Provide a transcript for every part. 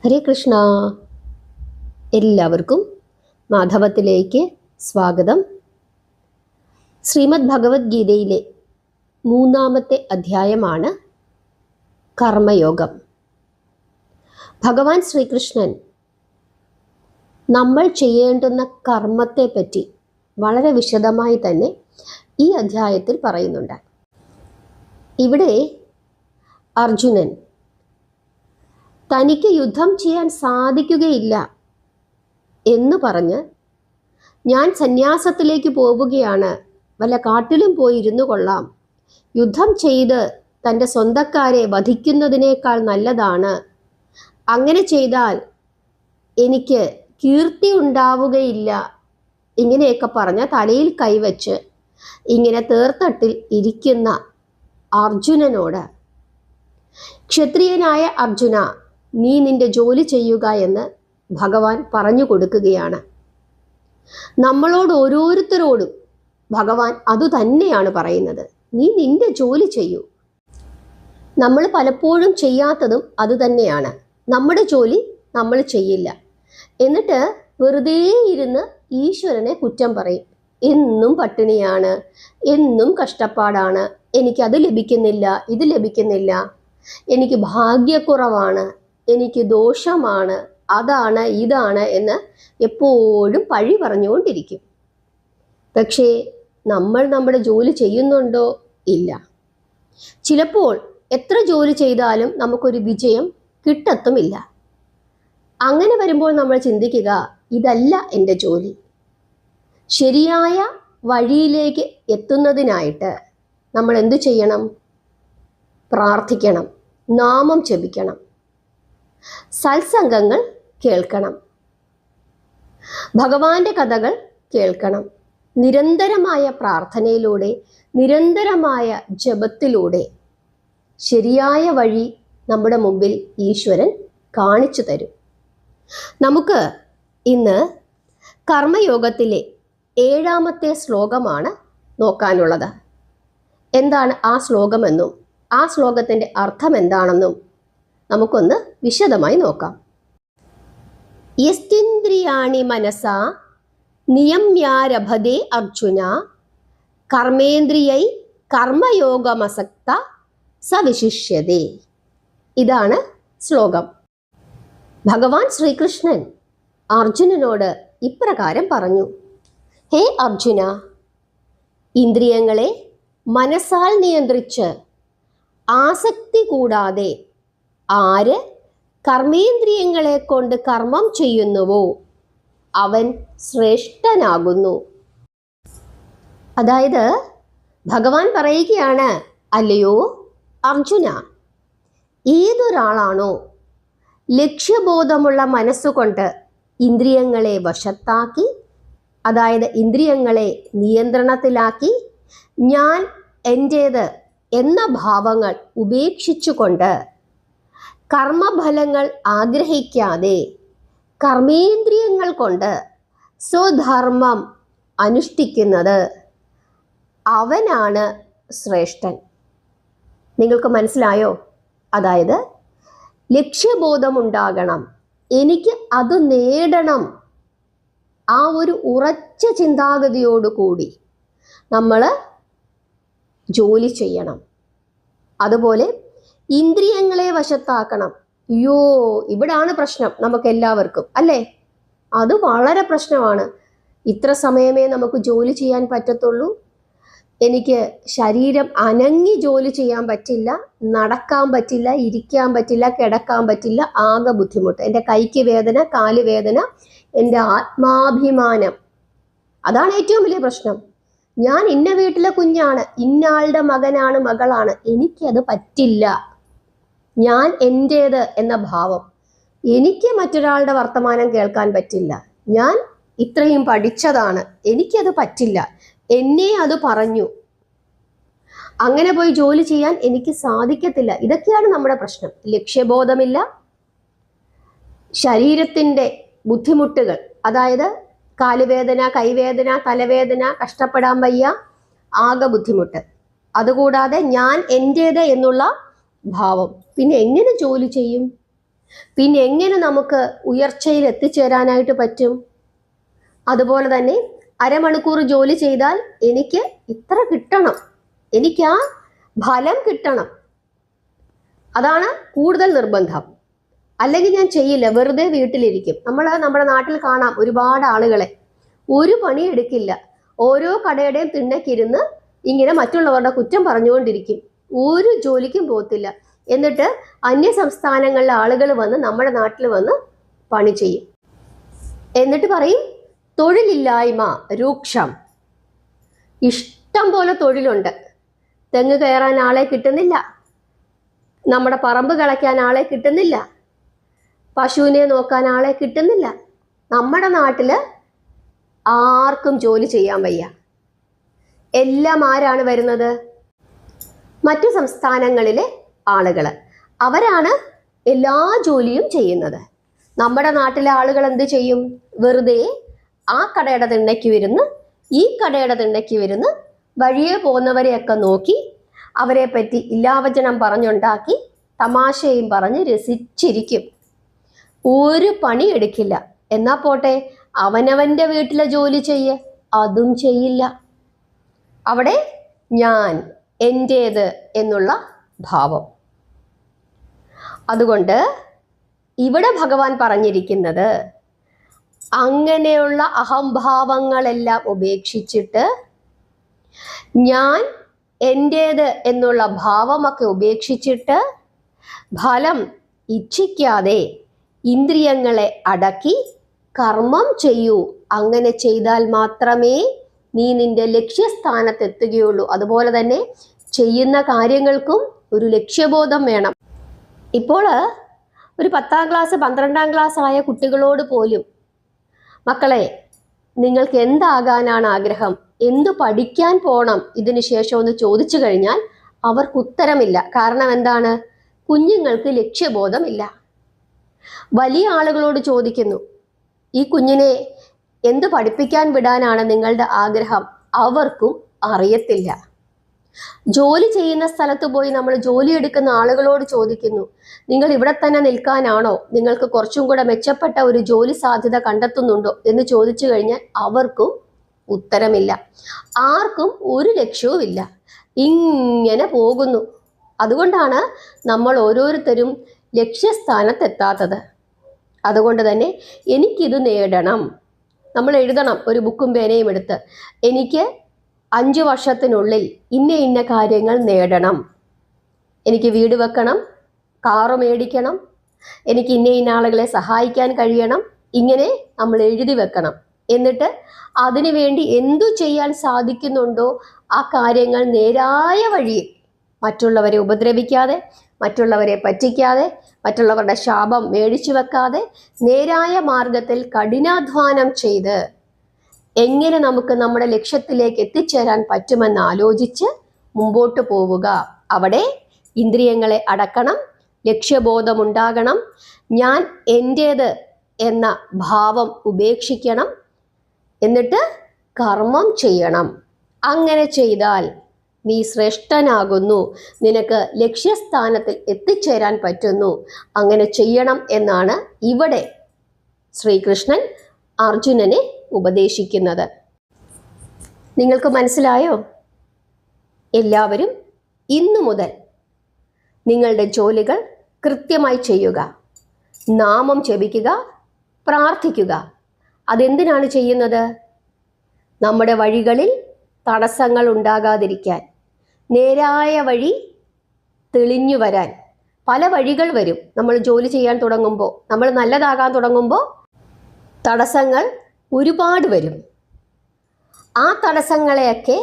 ഹരേ കൃഷ്ണ. എല്ലാവർക്കും മാധവത്തിലേക്ക് സ്വാഗതം. ശ്രീമദ് ഭഗവത്ഗീതയിലെ 3-ാമത്തെ അധ്യായമാണ് കർമ്മയോഗം. ഭഗവാൻ ശ്രീകൃഷ്ണൻ നമ്മൾ ചെയ്യേണ്ടുന്ന കർമ്മത്തെപ്പറ്റി വളരെ വിശദമായി തന്നെ ഈ അധ്യായത്തിൽ പറയുന്നുണ്ട്. ഇവിടെ അർജുനൻ തനിക്ക് യുദ്ധം ചെയ്യാൻ സാധിക്കുകയില്ല എന്ന് പറഞ്ഞ് ഞാൻ സന്യാസത്തിലേക്ക് പോവുകയാണ്, വല്ല കാട്ടിലും പോയി ഇരുന്നു കൊള്ളാം, യുദ്ധം ചെയ്ത് തൻ്റെ സ്വന്തക്കാരെ വധിക്കുന്നതിനേക്കാൾ നല്ലതാണ്, അങ്ങനെ ചെയ്താൽ എനിക്ക് കീർത്തി ഉണ്ടാവുകയില്ല, ഇങ്ങനെയൊക്കെ പറഞ്ഞ് തലയിൽ കൈവച്ച് ഇങ്ങനെ തേർത്തട്ടിൽ ഇരിക്കുന്ന അർജുനനോട് ക്ഷത്രിയനായ അർജുന, നീ നിന്റെ ജോലി ചെയ്യുക എന്ന് ഭഗവാൻ പറഞ്ഞു കൊടുക്കുകയാണ്. നമ്മളോട് ഓരോരുത്തരോടും ഭഗവാൻ അതുതന്നെയാണ് പറയുന്നത്. നീ നിന്റെ ജോലി ചെയ്യൂ. നമ്മൾ പലപ്പോഴും ചെയ്യാത്തതും അതുതന്നെയാണ്. നമ്മുടെ ജോലി നമ്മൾ ചെയ്യില്ല, എന്നിട്ട് വെറുതെ ഇരുന്ന് ഈശ്വരനെ കുറ്റം പറയും. എന്നും പട്ടിണിയാണ്, എന്നും കഷ്ടപ്പാടാണ്, എനിക്കത് ലഭിക്കുന്നില്ല, ഇത് ലഭിക്കുന്നില്ല, എനിക്ക് ഭാഗ്യക്കുറവാണ്, എനിക്ക് ദോഷമാണ്, അതാണ് ഇതാണ് എന്ന് എപ്പോഴും പഴി പറഞ്ഞുകൊണ്ടിരിക്കും. പക്ഷേ നമ്മൾ നമ്മുടെ ജോലി ചെയ്യുന്നുണ്ടോ? ഇല്ല. ചിലപ്പോൾ എത്ര ജോലി ചെയ്താലും നമുക്കൊരു വിജയം കിട്ടത്തുമില്ല. അങ്ങനെ വരുമ്പോൾ നമ്മൾ ചിന്തിക്കുക, ഇതല്ല എൻ്റെ ജോലി. ശരിയായ വഴിയിലേക്ക് എത്തുന്നതിനായിട്ട് നമ്മൾ എന്തു ചെയ്യണം? പ്രാർത്ഥിക്കണം, നാമം ജപിക്കണം, സത്സംഗങ്ങൾ കേൾക്കണം, ഭഗവാന്റെ കഥകൾ കേൾക്കണം. നിരന്തരമായ പ്രാർത്ഥനയിലൂടെ, നിരന്തരമായ ജപത്തിലൂടെ ശരിയായ വഴി നമ്മുടെ മുമ്പിൽ ഈശ്വരൻ കാണിച്ചു തരും. നമുക്ക് ഇന്ന് കർമ്മയോഗത്തിലെ 7-ാമത്തെ ശ്ലോകമാണ് നോക്കാനുള്ളത്. എന്താണ് ആ ശ്ലോകമെന്നും ആ ശ്ലോകത്തിൻ്റെ അർത്ഥം എന്താണെന്നും നമുക്കൊന്ന് വിശദമായി നോക്കാം. യസ്തിന്ദ്രിയാണി മനസാ നിയമ്യാരഭതേ അർജുന കർമ്മേന്ദ്രിയൈ കർമ്മയോഗമസക്ത സവിശിഷ്യതേ. ഇതാണ് ശ്ലോകം. ഭഗവാൻ ശ്രീകൃഷ്ണൻ അർജുനനോട് ഇപ്രകാരം പറഞ്ഞു: ഹേ അർജുന, ഇന്ദ്രിയങ്ങളെ മനസ്സാൽ നിയന്ത്രിച്ച് ആസക്തി കൂടാതെ ആര് കർമ്മേന്ദ്രിയങ്ങളെ കൊണ്ട് കർമ്മം ചെയ്യുന്നുവോ അവൻ ശ്രേഷ്ഠനാകുന്നു. അതായത് ഭഗവാൻ പറയുകയാണ്, അല്ലയോ അർജുന, ഏതൊരാളാണോ ലക്ഷ്യബോധമുള്ള മനസ്സുകൊണ്ട് ഇന്ദ്രിയങ്ങളെ വശത്താക്കി, അതായത് ഇന്ദ്രിയങ്ങളെ നിയന്ത്രണത്തിലാക്കി, ഞാൻ എൻ്റേത് എന്ന ഭാവങ്ങൾ ഉപേക്ഷിച്ചുകൊണ്ട് കർമ്മഫലങ്ങൾ ആഗ്രഹിക്കാതെ കർമ്മേന്ദ്രിയങ്ങൾ കൊണ്ട് സ്വധർമ്മം അനുഷ്ഠിക്കുന്നത്, അവനാണ് ശ്രേഷ്ഠൻ. നിങ്ങൾക്ക് മനസ്സിലായോ? അതായത് ലക്ഷ്യബോധമുണ്ടാകണം, എനിക്ക് അത് നേടണം. ആ ഒരു ഉറച്ച ചിന്താഗതിയോടുകൂടി നമ്മൾ ജോലി ചെയ്യണം. അതുപോലെ ഇന്ദ്രിയങ്ങളെ വശത്താക്കണം. അയ്യോ, ഇവിടാണ് പ്രശ്നം നമുക്ക് എല്ലാവർക്കും, അല്ലേ? അത് വളരെ പ്രശ്നമാണ്. ഇത്ര സമയമേ നമുക്ക് ജോലി ചെയ്യാൻ പറ്റത്തുള്ളൂ, എനിക്ക് ശരീരം അനങ്ങി ജോലി ചെയ്യാൻ പറ്റില്ല, നടക്കാൻ പറ്റില്ല, ഇരിക്കാൻ പറ്റില്ല, കിടക്കാൻ പറ്റില്ല, ആകെ ബുദ്ധിമുട്ട്, എൻ്റെ കൈക്ക് വേദന, കാല് വേദന, എൻ്റെ ആത്മാഭിമാനം, അതാണ് ഏറ്റവും വലിയ പ്രശ്നം. ഞാൻ ഇന്ന വീട്ടിലെ കുഞ്ഞാണ്, ഇന്നയാളുടെ മകനാണ്, മകളാണ്, എനിക്കത് പറ്റില്ല. ഞാൻ എൻ്റേത് എന്ന ഭാവം, എനിക്ക് മറ്റൊരാളുടെ വർത്തമാനം കേൾക്കാൻ പറ്റില്ല, ഞാൻ ഇത്രയും പഠിച്ചതാണ്, എനിക്കത് പറ്റില്ല, എന്നെ അത് പറഞ്ഞു, അങ്ങനെ പോയി ജോലി ചെയ്യാൻ എനിക്ക് സാധിക്കത്തില്ല. ഇതൊക്കെയാണ് നമ്മുടെ പ്രശ്നം. ലക്ഷ്യബോധമില്ല, ശരീരത്തിൻ്റെ ബുദ്ധിമുട്ടുകൾ, അതായത് കാലുവേദന, കൈവേദന, തലവേദന, കഷ്ടപ്പെടാൻ വയ്യ, ആകെ ബുദ്ധിമുട്ട്. അതുകൂടാതെ ഞാൻ എൻ്റേത് എന്നുള്ള ഭാവം. പിന്നെ എങ്ങനെ ജോലി ചെയ്യും? പിന്നെ എങ്ങനെ നമുക്ക് ഉയർച്ചയിൽ എത്തിച്ചേരാനായിട്ട് പറ്റും? അതുപോലെ തന്നെ അരമണിക്കൂർ ജോലി ചെയ്താൽ എനിക്ക് ഇത്ര കിട്ടണം, എനിക്ക് ആ ഫലം കിട്ടണം, അതാണ് കൂടുതൽ നിർബന്ധം. അല്ലെങ്കിൽ ഞാൻ ചെയ്യില്ല, വെറുതെ വീട്ടിലിരിക്കും. നമ്മുടെ നാട്ടിൽ കാണാം ഒരുപാട് ആളുകളെ ഒരു പണി എടുക്കില്ല, ഓരോ കടയുടെയും തിണ്ണക്കിരുന്ന് ഇങ്ങനെ മറ്റുള്ളവരുടെ കുറ്റം പറഞ്ഞുകൊണ്ടിരിക്കും, ഒരു ജോലിക്കും പോകത്തില്ല. എന്നിട്ട് അന്യ സംസ്ഥാനങ്ങളിലെ ആളുകൾ വന്ന് നമ്മുടെ നാട്ടിൽ വന്ന് പണി ചെയ്യും. എന്നിട്ട് പറയും തൊഴിലില്ലായ്മ രൂക്ഷം. ഇഷ്ടം പോലെ തൊഴിലുണ്ട്, തെങ്ങ് കയറാൻ ആളെ കിട്ടുന്നില്ല, നമ്മുടെ പറമ്പ് കിളയ്ക്കാൻ ആളെ കിട്ടുന്നില്ല, പശുവിനെ നോക്കാൻ ആളെ കിട്ടുന്നില്ല. നമ്മുടെ നാട്ടിൽ ആർക്കും ജോലി ചെയ്യാൻ വയ്യ. എല്ലാം ആരാണ് വരുന്നത്? മറ്റു സംസ്ഥാനങ്ങളിലെ ആളുകൾ. അവരാണ് എല്ലാ ജോലിയും ചെയ്യുന്നത്. നമ്മുടെ നാട്ടിലെ ആളുകൾ എന്ത് ചെയ്യും? വെറുതെ ആ കടയുടെ തിണ്ണയ്ക്ക് വരുന്ന് ഈ കടയുടെ തിണ്ണയ്ക്ക് വരുന്ന് വഴിയെ പോകുന്നവരെയൊക്കെ നോക്കി അവരെ പറ്റി ഇല്ലാവചനം പറഞ്ഞുണ്ടാക്കി തമാശയും പറഞ്ഞ് രസിച്ചിരിക്കും. ഒരു പണി എടുക്കില്ല. എന്നാ പോട്ടെ, അവനവൻ്റെ വീട്ടിലെ ജോലി ചെയ്യ്, അതും ചെയ്യില്ല. അവിടെ ഞാൻ, എൻ്റേത് എന്നുള്ള ഭാവം. അതുകൊണ്ട് ഇവിടെ ഭഗവാൻ പറഞ്ഞിരിക്കുന്നത് അങ്ങനെയുള്ള അഹംഭാവങ്ങളെല്ലാം ഉപേക്ഷിച്ചിട്ട് ഞാൻ, എൻ്റേത് എന്നുള്ള ഭാവമൊക്കെ ഉപേക്ഷിച്ചിട്ട് ഫലം ഇച്ഛിക്കാതെ ഇന്ദ്രിയങ്ങളെ അടക്കി കർമ്മം ചെയ്യൂ. അങ്ങനെ ചെയ്താൽ മാത്രമേ നീ നിന്റെ ലക്ഷ്യസ്ഥാനത്തെത്തുകയുള്ളൂ. അതുപോലെ തന്നെ ചെയ്യുന്ന കാര്യങ്ങൾക്കും ഒരു ലക്ഷ്യബോധം വേണം. ഇപ്പോൾ ഒരു 10ാം ക്ലാസ് 12ാം ക്ലാസ് ആയ കുട്ടികളോട് പോലും മക്കളെ നിങ്ങൾക്ക് എന്താകാനാണ് ആഗ്രഹം, എന്തു പഠിക്കാൻ പോകണം ഇതിനു ശേഷം ഒന്ന് ചോദിച്ചു കഴിഞ്ഞാൽ അവർക്ക് ഉത്തരമില്ല. കാരണം എന്താണ്? കുഞ്ഞുങ്ങൾക്ക് ലക്ഷ്യബോധമില്ല. വലിയ ആളുകളോട് ചോദിക്കുന്നു, ഈ കുഞ്ഞിനെ എന്ത് പഠിപ്പിക്കാൻ വിടാനാണ് നിങ്ങളുടെ ആഗ്രഹം? അവർക്കും അറിയത്തില്ല. ജോലി ചെയ്യുന്ന സ്ഥലത്ത് പോയി നമ്മൾ ജോലി എടുക്കുന്ന ആളുകളോട് ചോദിക്കുന്നു, നിങ്ങൾ ഇവിടെ തന്നെ നിൽക്കാനാണോ, നിങ്ങൾക്ക് കുറച്ചും കൂടെ മെച്ചപ്പെട്ട ഒരു ജോലി സാധ്യത കണ്ടെത്തുന്നുണ്ടോ എന്ന് ചോദിച്ചു കഴിഞ്ഞാൽ അവർക്കും ഉത്തരമില്ല. ആർക്കും ഒരു ലക്ഷ്യവുമില്ല, ഇങ്ങനെ പോകുന്നു. അതുകൊണ്ടാണ് നമ്മൾ ഓരോരുത്തരും ലക്ഷ്യസ്ഥാനത്തെത്താത്തത്. അതുകൊണ്ട് തന്നെ എനിക്കിത് നേടണം, നമ്മൾ എഴുതണം ഒരു ബുക്കും പേനയും എടുത്ത്, എനിക്ക് 5 വർഷത്തിനുള്ളിൽ ഇന്ന കാര്യങ്ങൾ നേടണം, എനിക്ക് വീട് വെക്കണം, കാറ് മേടിക്കണം, എനിക്ക് ഇന്ന ആളുകളെ സഹായിക്കാൻ കഴിയണം, ഇങ്ങനെ നമ്മൾ എഴുതി വെക്കണം. എന്നിട്ട് അതിനു വേണ്ടി എന്തു ചെയ്യാൻ സാധിക്കുന്നുണ്ടോ ആ കാര്യങ്ങൾ നേരായ വഴിയിൽ, മറ്റുള്ളവരെ ഉപദ്രവിക്കാതെ, മറ്റുള്ളവരെ പറ്റിക്കാതെ, മറ്റുള്ളവരുടെ ശാപം മേടിച്ചു വെക്കാതെ നേരായ മാർഗത്തിൽ കഠിനാധ്വാനം ചെയ്ത് എങ്ങനെ നമുക്ക് നമ്മുടെ ലക്ഷ്യത്തിലേക്ക് എത്തിച്ചേരാൻ പറ്റുമെന്ന് ആലോചിച്ച് മുമ്പോട്ട് പോവുക. അവിടെ ഇന്ദ്രിയങ്ങളെ അടക്കണം, ലക്ഷ്യബോധമുണ്ടാകണം, ഞാൻ എൻ്റേത് എന്ന ഭാവം ഉപേക്ഷിക്കണം, എന്നിട്ട് കർമ്മം ചെയ്യണം. അങ്ങനെ ചെയ്താൽ നീ ശ്രേഷ്ഠനാകുന്നു, നിനക്ക് ലക്ഷ്യസ്ഥാനത്തിൽ എത്തിച്ചേരാൻ പറ്റുന്നു. അങ്ങനെ ചെയ്യണം എന്നാണ് ഇവിടെ ശ്രീകൃഷ്ണൻ അർജുനനെ ഉപദേശിക്കുന്നത്. നിങ്ങൾക്ക് മനസ്സിലായോ? എല്ലാവരും ഇന്നു മുതൽ നിങ്ങളുടെ ജോലികൾ കൃത്യമായി ചെയ്യുക, നാമം ജപിക്കുക, പ്രാർത്ഥിക്കുക. അതെന്തിനാണ് ചെയ്യുന്നത്? നമ്മുടെ വഴികളിൽ തടസ്സങ്ങൾ ഉണ്ടാകാതിരിക്കാൻ, നേരായ വഴി തെളിഞ്ഞു വരാൻ. പല വഴികൾ വരും. നമ്മൾ ജോലി ചെയ്യാൻ തുടങ്ങുമ്പോൾ, നമ്മൾ നല്ലതാകാൻ തുടങ്ങുമ്പോൾ തടസ്സങ്ങൾ ഒരുപാട് വരും. ആ തടസ്സങ്ങളെയൊക്കെ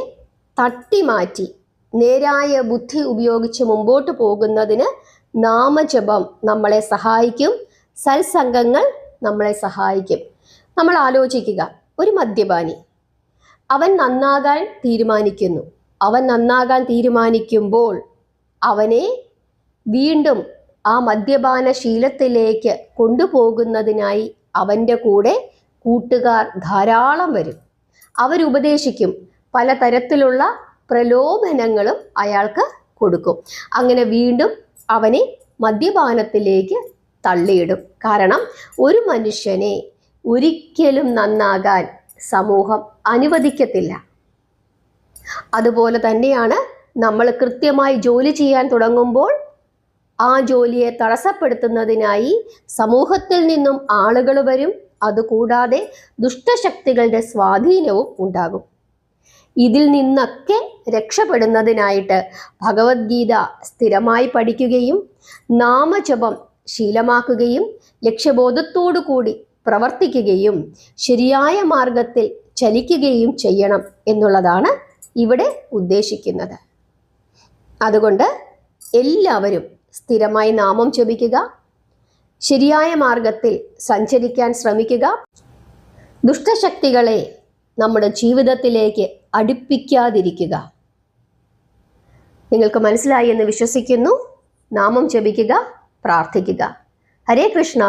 തട്ടിമാറ്റി നേരായ ബുദ്ധി ഉപയോഗിച്ച് മുമ്പോട്ട് പോകുന്നതിന് നാമജപം നമ്മളെ സഹായിക്കും, സത്സംഗങ്ങൾ നമ്മളെ സഹായിക്കും. നമ്മൾ ആലോചിക്കുക, ഒരു മദ്യപാനി അവൻ നന്നാകാൻ തീരുമാനിക്കുന്നു. അവൻ നന്നാകാൻ തീരുമാനിക്കുമ്പോൾ അവനെ വീണ്ടും ആ മദ്യപാന ശീലത്തിലേക്ക് കൊണ്ടുപോകുന്നതിനായി അവൻ്റെ കൂടെ കൂട്ടുകാർ ധാരാളം വരും. അവരുപദേശിക്കും, പലതരത്തിലുള്ള പ്രലോഭനങ്ങളും അയാൾക്ക് കൊടുക്കും. അങ്ങനെ വീണ്ടും അവനെ മദ്യപാനത്തിലേക്ക് തള്ളിയിടും. കാരണം ഒരു മനുഷ്യനെ ഒരിക്കലും നന്നാകാൻ സമൂഹം അനുവദിക്കത്തില്ല. അതുപോലെ തന്നെയാണ് നമ്മൾ കൃത്യമായി ജോലി ചെയ്യാൻ തുടങ്ങുമ്പോൾ ആ ജോലിയെ തടസ്സപ്പെടുത്തുന്നതിനായി സമൂഹത്തിൽ നിന്നും ആളുകൾ വരും. അതുകൂടാതെ ദുഷ്ടശക്തികളുടെ സ്വാധീനവും ഉണ്ടാകും. ഇതിൽ നിന്നൊക്കെ രക്ഷപ്പെടുന്നതിനായിട്ട് ഭഗവത്ഗീത സ്ഥിരമായി പഠിക്കുകയും നാമജപം ശീലമാക്കുകയും ലക്ഷ്യബോധത്തോടു കൂടി പ്രവർത്തിക്കുകയും ശരിയായ മാർഗത്തിൽ ചലിക്കുകയും ചെയ്യണം എന്നുള്ളതാണ് ഇവിടെ ഉദ്ദേശിക്കുന്നത്. അതുകൊണ്ട് എല്ലാവരും സ്ഥിരമായി നാമം ജപിക്കുക, ശരിയായ മാർഗത്തിൽ സഞ്ചരിക്കാൻ ശ്രമിക്കുക, ദുഷ്ടശക്തികളെ നമ്മുടെ ജീവിതത്തിലേക്ക് അടുപ്പിക്കാതിരിക്കുക. നിങ്ങൾക്ക് മനസ്സിലായി എന്ന് വിശ്വസിക്കുന്നു. നാമം ജപിക്കുക, പ്രാർത്ഥിക്കുക. ഹരേ കൃഷ്ണ.